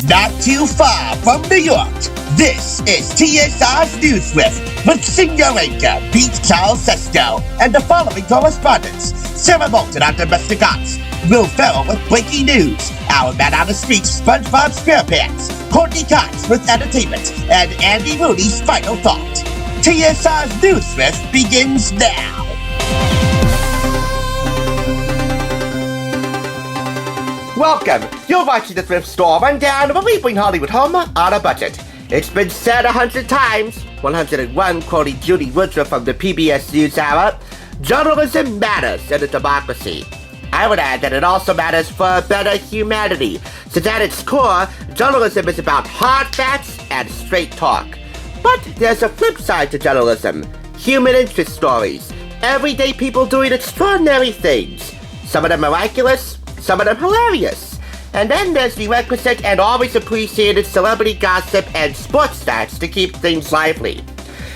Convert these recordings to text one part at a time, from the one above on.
Not too far from New York, this is TSR's News with senior anchor Pete Charles Sesto and the following correspondents: Sara Moulton on domestic arts, Will Ferrell with breaking news, our man on the street SpongeBob SquarePants, Courtney Cox with entertainment, and Andy Rooney's final thought. TSR's News with begins now. Welcome! You're watching the Thrift Store Rundown, where we bring Hollywood home on a budget. It's been said 100 times, 101 quoting Judy Woodruff from the PBS NewsHour, journalism matters in a democracy. I would add that it also matters for a better humanity, since at its core, journalism is about hard facts and straight talk. But there's a flip side to journalism: human interest stories, everyday people doing extraordinary things. Some of them miraculous, some of them hilarious. And then there's the requisite and always appreciated celebrity gossip and sports stats to keep things lively.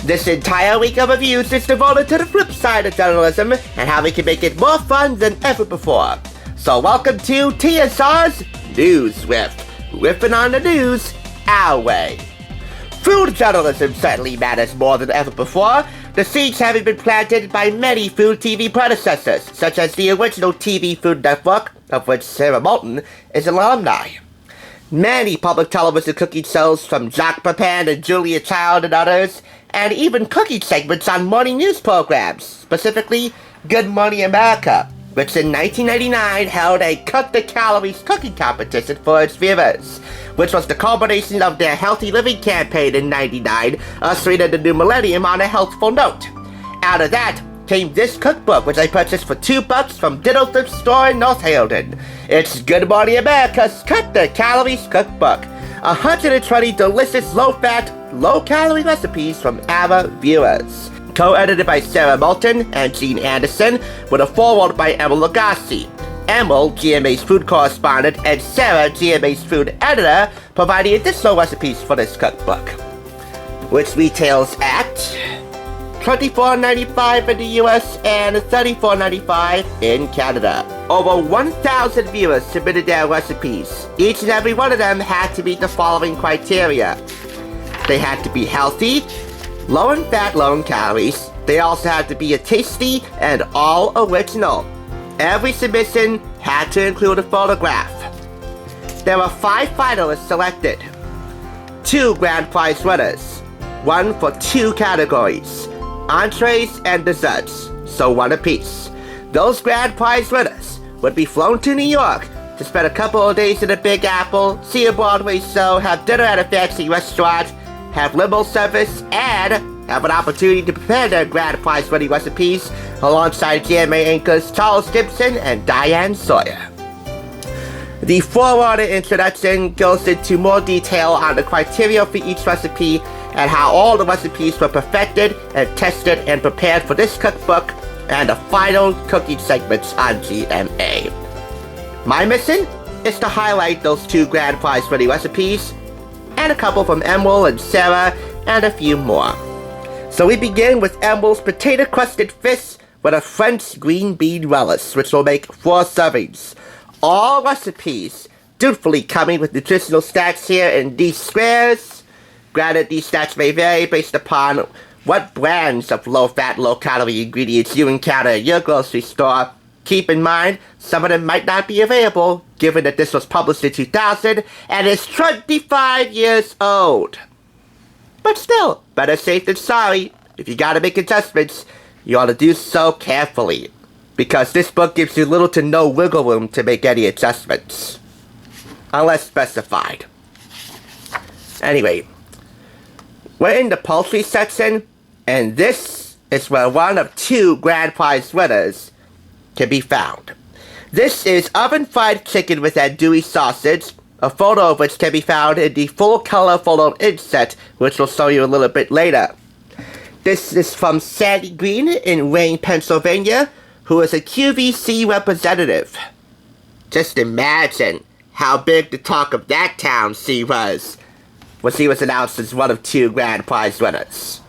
This entire week of reviews is devoted to the flip side of journalism and how we can make it more fun than ever before. So welcome to TSR's News Riff, riffing on the news our way. Food journalism certainly matters more than ever before, the seeds having been planted by many food TV predecessors, such as the original TV Food Network, of which Sara Moulton is an alumni. Many public television cooking shows from Jacques Pepin and Julia Child and others, and even cooking segments on morning news programs, specifically Good Morning America, which in 1999 held a Cut the Calories cooking competition for its viewers, which was the culmination of their healthy living campaign in '99, ushering in the new millennium on a healthful note. Out of that came this cookbook, which I purchased for $2 from Ditto Thrift Store in North Haledon. It's Good Morning America's Cut the Calories Cookbook, 120 delicious low-fat, low-calorie recipes from our viewers. Co-edited by Sara Moulton and Jean Anderson, with a foreword by Emeril Lagasse. Emeril, GMA's food correspondent, and Sara, GMA's food editor, providing additional recipes for this cookbook, which retails at $24.95 in the US and $34.95 in Canada. Over 1,000 viewers submitted their recipes. Each and every one of them had to meet the following criteria. They had to be healthy, low in fat, low in calories. They also had to be a tasty and all original. Every submission had to include a photograph. There were 5 finalists selected, 2 grand prize winners, 1 for 2 categories, entrees and desserts, so 1 apiece. Those grand prize winners would be flown to New York to spend a couple of days in the Big Apple, see a Broadway show, have dinner at a fancy restaurant, have limo service, and have an opportunity to prepare their grand prize winning recipes alongside GMA anchors Charles Gibson and Diane Sawyer. The foreword introduction goes into more detail on the criteria for each recipe and how all the recipes were perfected and tested and prepared for this cookbook and the final cooking segments on GMA. My mission is to highlight those 2 grand prize winning recipes and a couple from Emeril and Sara and a few more. So we begin with Emeril's potato-crusted fish with a French green bean relish, which will make 4 servings. All recipes dutifully coming with nutritional stats here in these squares. Granted, these stats may vary based upon what brands of low-fat, low-calorie ingredients you encounter at your grocery store. Keep in mind, some of them might not be available, given that this was published in 2000 and is 25 years old. But still, better safe than sorry. If you gotta make adjustments, you ought to do so carefully, because this book gives you little to no wiggle room to make any adjustments, unless specified. Anyway, we're in the poultry section, and this is where one of 2 grand prize winners can be found. This is oven-fried chicken with andouille sausage, a photo of which can be found in the full-color photo inset, which we'll show you a little bit later. This is from Sandy Green in Wayne, Pennsylvania, who is a QVC representative. Just imagine how big the talk of that town she was when she was announced as one of 2 grand prize winners.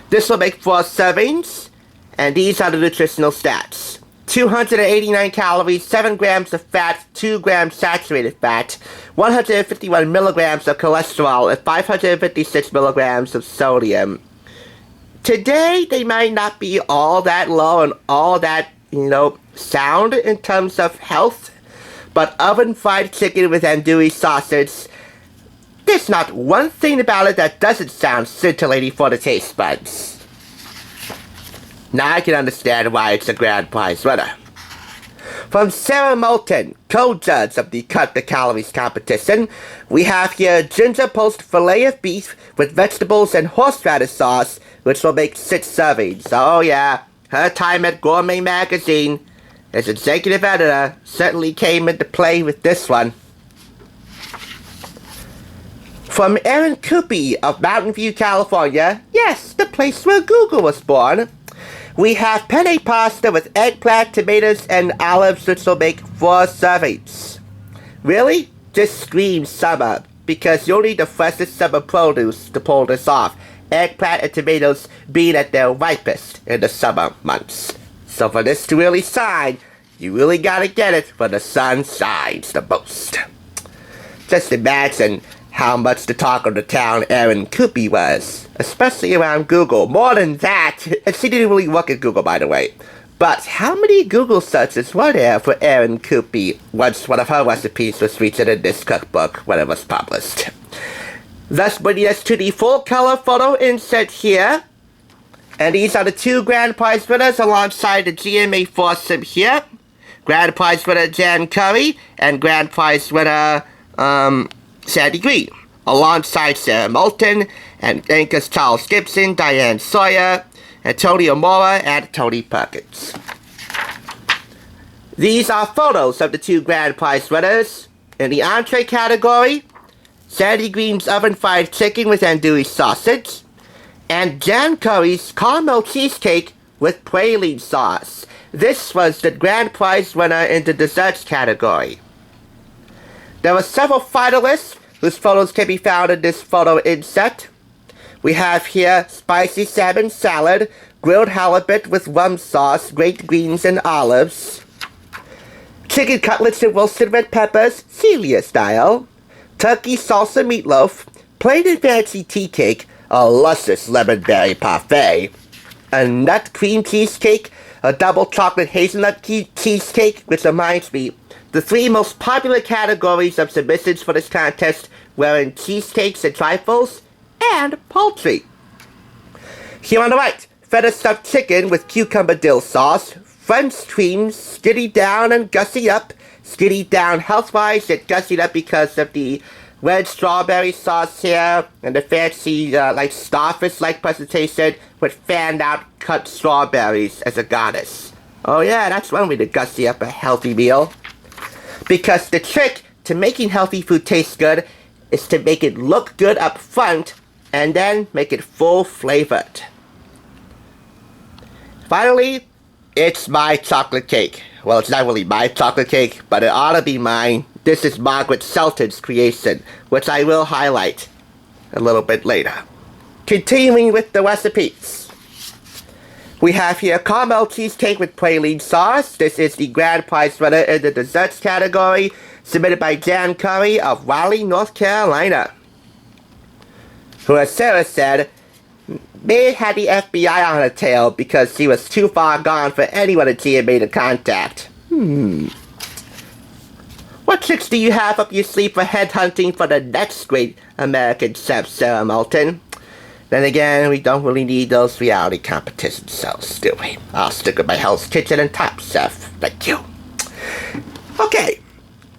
This will make 4 servings, and these are the nutritional stats. 289 calories, 7 grams of fat, 2 grams saturated fat, 151 milligrams of cholesterol, and 556 milligrams of sodium. Today, they might not be all that low and all that, sound in terms of health, but oven-fried chicken with andouille sausage, there's not one thing about it that doesn't sound scintillating for the taste buds. Now I can understand why it's a grand prize winner. From Sara Moulton, co-judge of the Cut the Calories competition, we have here ginger poached filet of beef with vegetables and horseradish sauce, which will make 6 servings. Oh yeah, her time at Gourmet Magazine as executive editor certainly came into play with this one. From Erin Coopy of Mountain View, California, yes, the place where Google was born, we have penne pasta with eggplant, tomatoes, and olives, which will make 4 servings. Really? Just screams summer, because you'll need the freshest summer produce to pull this off. Eggplant and tomatoes being at their ripest in the summer months. So for this to really shine, you really gotta get it when the sun shines the most. Just imagine how much the talk of the town Erin Coopy was, especially around Google. More than that, and she didn't really work at Google, by the way. But how many Google searches were there for Erin Coopy once one of her recipes was featured in this cookbook when it was published? Thus bringing us to the full color photo insert here. And these are the 2 grand prize winners alongside the GMA foursome here. Grand prize winner Jan Curry and grand prize winner Sandy Green, alongside Sara Moulton and anchors Charles Gibson, Diane Sawyer, Antonio Mora, and Tony Perkins. These are photos of the 2 grand prize winners. In the entree category, Sandy Green's oven-fried chicken with andouille sausage, and Jan Curry's caramel cheesecake with praline sauce. This was the grand prize winner in the desserts category. There were several finalists whose photos can be found in this photo inset. We have here spicy salmon salad, grilled halibut with rum sauce, grated greens and olives, chicken cutlets and roasted red peppers, Celia style, turkey salsa meatloaf, plain and fancy tea cake, a luscious lemon berry parfait, a nut cream cheesecake, a double chocolate hazelnut cheesecake, which reminds me, the 3 most popular categories of submissions for this contest were in cheesecakes and trifles, and poultry. Here on the right, feta stuffed chicken with cucumber dill sauce, French cream, skitty down and gussy up, skitty down health-wise, yet gussied up because of the red strawberry sauce here, and the fancy, starfish-like presentation with fanned-out cut strawberries as a goddess. Oh yeah, that's one way to gussy up a healthy meal. Because the trick to making healthy food taste good is to make it look good up front and then make it full-flavored. Finally, it's my chocolate cake. Well, it's not really my chocolate cake, but it ought to be mine. This is Margaret Selton's creation, which I will highlight a little bit later. Continuing with the recipes. We have here caramel cheesecake with praline sauce. This is the grand prize winner in the desserts category, submitted by Jan Curry of Raleigh, North Carolina, who, as Sarah said, may have had the FBI on her tail because she was too far gone for anyone at GMA to contact. What tricks do you have up your sleeve for headhunting for the next great American chef, Sara Moulton? Then again, we don't really need those reality competition shows, do we? I'll stick with my Hell's Kitchen and Top Chef. Thank you. Okay.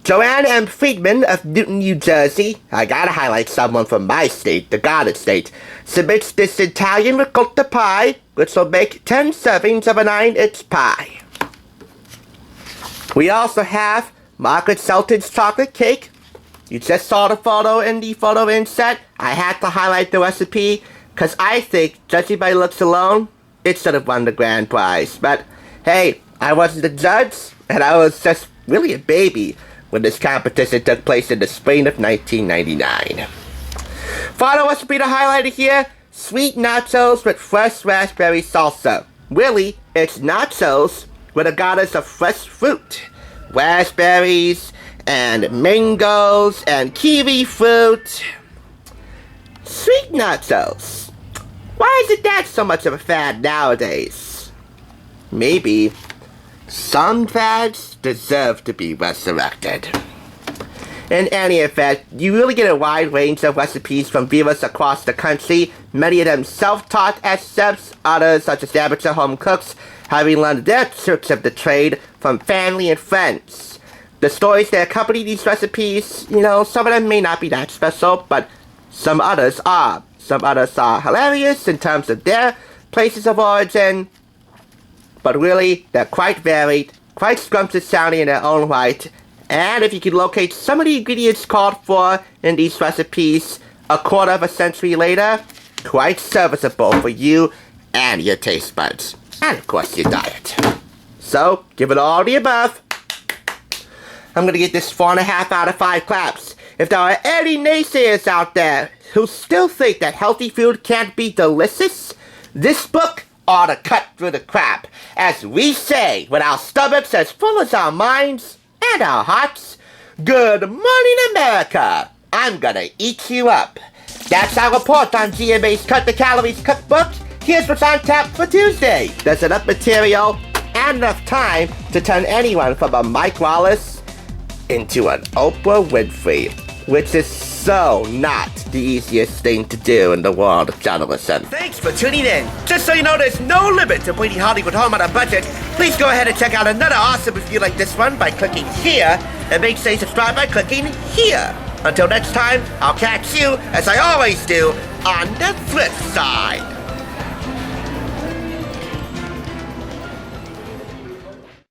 Joanne M. Friedman of Newton, New Jersey, I gotta highlight someone from my state, the Garden State, submits this Italian ricotta pie, which will make 10 servings of a 9-inch pie. We also have Margaret Selton's chocolate cake. You just saw the photo in the photo inset. I had to highlight the recipe because I think, judging by looks alone, it should have won the grand prize. But hey, I wasn't the judge, and I was just really a baby when this competition took place in the spring of 1999. Final recipe to highlight here, sweet nachos with fresh raspberry salsa. Really, it's nachos with a goddess of fresh fruit. Raspberries, and mangoes, and kiwi fruit. Sweet nachos. Why isn't that so much of a fad nowadays? Maybe some fads deserve to be resurrected. In any event, you really get a wide range of recipes from viewers across the country, many of them self-taught as chefs, others such as amateur home cooks, having learned their tricks of the trade from family and friends. The stories that accompany these recipes, some of them may not be that special, but some others are. Some others are hilarious in terms of their places of origin, but really, they're quite varied, quite scrumptious sounding in their own right, and if you can locate some of the ingredients called for in these recipes a quarter of a century later, quite serviceable for you and your taste buds, and of course your diet. So, give it all the above. I'm gonna get this 4.5 out of 5 claps. If there are any naysayers out there who still think that healthy food can't be delicious, this book ought to cut through the crap. As we say, with our stomachs as full as our minds and our hearts, good morning, America. I'm gonna eat you up. That's our report on GMA's Cut the Calories Cookbook. Here's what's on tap for Tuesday. There's enough material and enough time to turn anyone from a Mike Wallace into an Oprah Winfrey, which is so not the easiest thing to do in the world of journalism. Thanks for tuning in. Just so you know, there's no limit to bringing Hollywood home on a budget. Please go ahead and check out another awesome review like this one by clicking here, and make sure you subscribe by clicking here. Until next time, I'll catch you, as I always do, on the flip side.